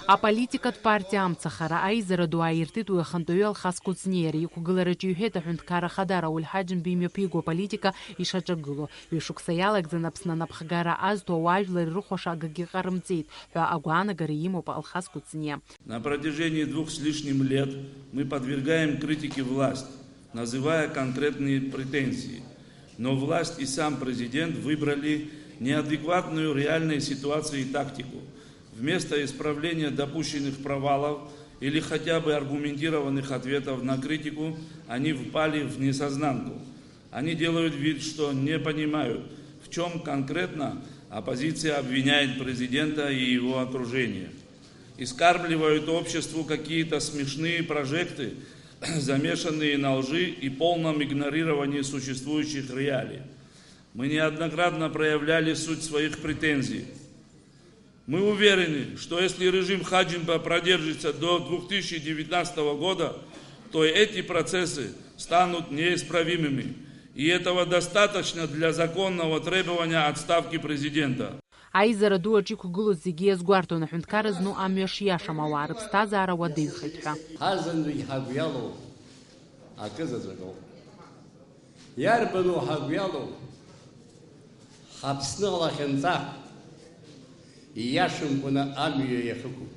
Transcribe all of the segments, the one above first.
Аполитикатә партиа амцахара аизара ду ааиртит уи ахантәаҩы Алхас Кәыҵниареи иқәгылараҿы иҳәеит аҳәынҭқарра Хадара Ульҳаџьым бимҩаԥиго аполитика ишаҿагыло. Ҩышықәса иалагӡаны Аԥсны анапхгара азҭо ауаажәлар ирыхәаша акгьы ҟарымҵеит ҳәа агәаанагара имоуп Алхас Кәыҵниа. На протяжении 2 с лишним лет мы подвергаем критике власть, называя конкретные претензии. Но власть и сам президент выбрали неадекватную реальной ситуации тактику. Вместо исправления допущенных провалов или хотя бы аргументированных ответов на критику, они впали в несознанку. Они делают вид, что не понимают, в чем конкретно оппозиция обвиняет президента и его окружение. Искармливают обществу какие-то смешные прожекты, замешанные на лжи и полном игнорировании существующих реалий. Мы неоднократно проявляли суть своих претензий. Мы уверены, что если режим Хаджимба продержится до 2019 года, то эти процессы станут неисправимыми. И этого достаточно для законного требования отставки президента. Аизара ду аҿы иқәгылоз зегьы иазгәарҭон аҳәынҭқарра зну амҩа шиашам ауаа рыԥсҭазаара уадаҩхеит ҳәа. Ҳазынтәык ҳагәы иалоу акызаҵәыкоуп. Иарбану ҳагәы иалоу Ҳаԥсны алахьынҵа ииашамкәаны амҩа иахықәуп.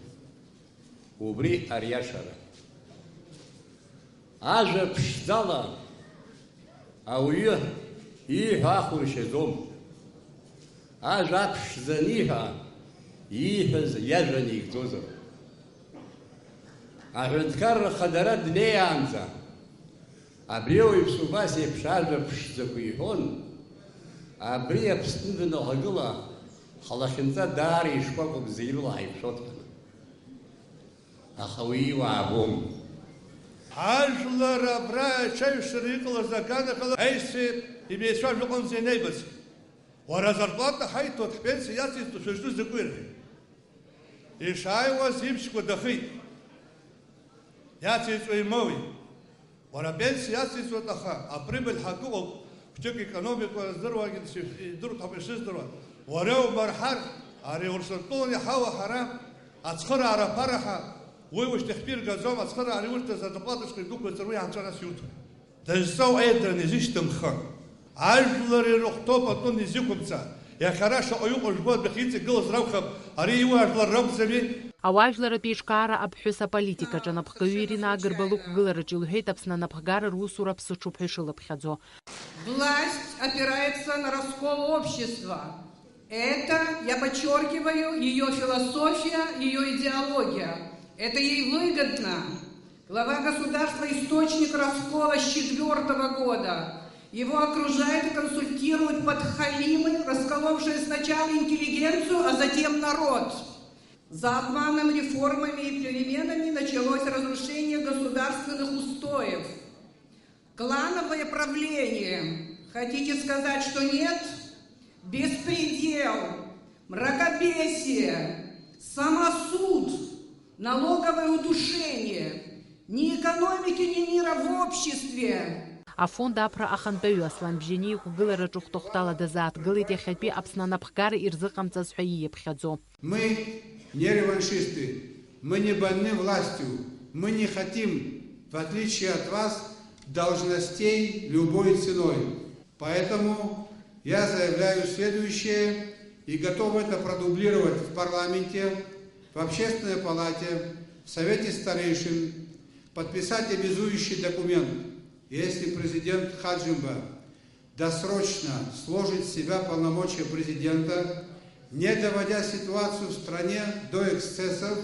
Убри ариашара. Ажәа ԥшӡала ауаҩы ииҳәо ахәыршьаӡом. Ажәа аԥшӡа аниҳәа ииҳәаз иажәа нигӡозар. Аҳәынҭқарра Хадара днеиаанӡа абри ауаҩԥс убас еиԥш ажәа ԥшӡақәа иҳәон. Абри Аԥсны данахагыла ҳлахьынҵа даара ишкәакәоуп зегьы рыла ҳаиԥшәоҭҟьаны. Аха уи иуаабом. Ажәлар абра аҽаҩшара иҟалаз аганахьала аишьцәа имеицәажәо аҟынӡа инеибаз. Уара зарплата ҳаиҭоит, ҳпенсиа иациҵо шәыжду закәу ирҳәеит. Ишааиуаз имшькәа дахеит. Иациҵо имоуит. Уара апенсиа иациҵоит, аха априбыль ҳакыҟоуп, ԥҭык економика здыруагьы идырҭап ишыздыруа. Уара умырҳар, ари Урыстәылан иҳауа ҳара ацхыраара ԥараҳа уи ушьҭахьтәи иргаӡом, ацхыраара иурҭаз адоплатаҵәҟьа идәықәлацар уи анҵәарас иуҭоит. Дазҵоу аедраны изышьҭымхы. Ажәлар ирыхәҭоуп атәын изықәымҵа. Иахьара шаҟа иҟоу жәбо адәахьы иҵагылаз ракәхап, ари иуаажәлар ракәӡами? Ауаажәларатә еиҿкаара аԥҳәыс аполитикаҿ анапхгаҩы Ирина Агрба лықәгылараҿ илҳәеит Аԥсны анапхгара русура ԥсыҽуп ҳәа ишылыԥхьаӡо. Власть опирается на раскол общества. Это, я подчеркиваю, ее философия, ее идеология. Это ей выгодно. Глава государства – источник раскола с 2004 года. Его окружают и консультируют подхалимы, расколовшие сначала интеллигенцию, а затем народ. За обманом, реформами и переменами началось разрушение государственных устоев. Клановое правление. Хотите сказать, что нет? Беспредел, мракобесие, самосуд, налоговое удушение. Ни экономики, ни мира в обществе. Афонд аԥра ахантәаҩы Аслан Бжьани иқәгылараҿ Ухтохтала дазааҭгылеит иахьатәи Аԥсны анапхгара ирзыҟамҵаз ҳәа ииԥхьаӡо. Мы не реваншисты, мы не больны властью, мы не хотим, в отличие от вас, должностей любой ценой. Поэтому я заявляю следующее и готов это продублировать в парламенте, в общественной палате, в совете старейшин, подписать обязующий документ. Если президент Хаджимба досрочно сложит в себя полномочия президента, не доводя ситуацию в стране до эксцессов,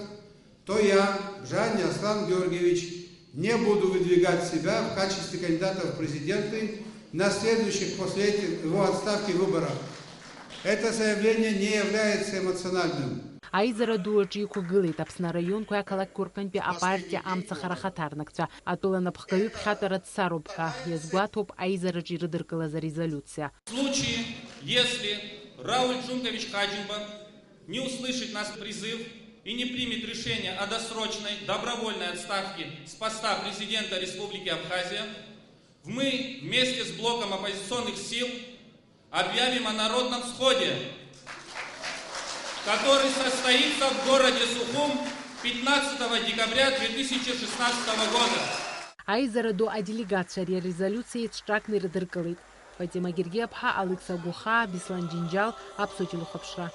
то я, Бжани Аслан Георгиевич, не буду выдвигать себя в качестве кандидата в президенты на следующих после его отставки выборах. Это заявление не является эмоциональным. Аизара ду аҿы иқәгылеит Аԥсны араионқәа ақалақь Қәырқынтәи апартиа амцахара ахаҭарнакцәа. Атәыла анапхгаҩы ԥхьаҭара дцароуп ҳәа иазгәаҭоуп аизараҿы ирыдыркылаз арезолиуциа. В случае, если Рауль Джункович Хаджимба не услышит наш призыв и не примет решение о досрочной добровольной отставке с поста президента Республики Абхазия, мы вместе с блоком оппозиционных сил объявим о народном сходе. который состоится в городе Сухум 15 декабря 2016 года. Аизараду аделегация резолюции тштракны рыдыркалыт. Фатима Гергебха, Алекса Гуха, Бислан Джинджал, Апсотилу Хапшра.